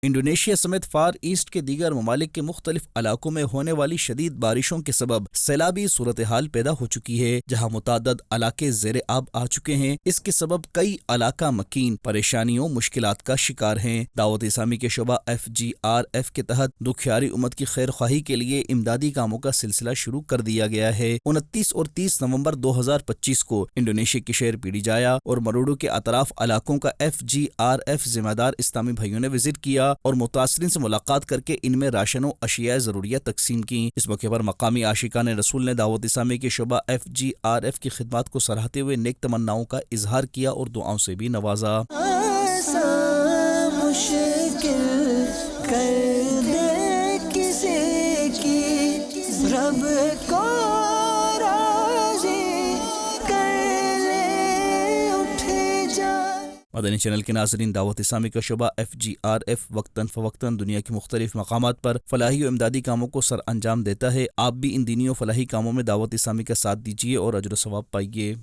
Indonesia سمیت for asset کے دیگر ممالک کے مختلف علاقوں میں ہونے والی شدید بارشوں کے سبب سیلابی صورتحال پیدا ہو چکی ہے، جہاں متعدد علاقے زیر آب آ چکے ہیں۔ اس کے سبب کئی علاقہ مکین پریشانیوں مشکلات کا شکار ہیں۔ دعوت اسلامی کے شعبہ FGRF کے تحت دکھیاری امت کی خیر خواہی کے لیے امدادی کاموں کا سلسلہ شروع کر دیا گیا ہے۔ 29 اور 30 نومبر 2025 کو انڈونیشیا کے شہر پیڈی جایا اور مروڈو کے اطراف علاقوں کا FGRF ذمہ دار اسلامی بھائیوں نے وزٹ کیا اور متاثرین سے ملاقات کر کے ان میں راشن و اشیاء ضروریہ تقسیم کی۔ اس موقع پر مقامی عاشقان رسول نے دعوت اسلامی کے شعبہ FGRF کی خدمات کو سراہتے ہوئے نیک تمناؤں کا اظہار کیا اور دعاؤں سے بھی نوازا۔ رب کو راضی کر لے اٹھے جا۔ مدنی چینل کے ناظرین، دعوت اسلامی کا شعبہ FGRF وقتاً فوقتاً دنیا کے مختلف مقامات پر فلاحی و امدادی کاموں کو سر انجام دیتا ہے۔ آپ بھی ان دینی و فلاحی کاموں میں دعوت اسلامی کا ساتھ دیجیے اور اجر و ثواب پائیے۔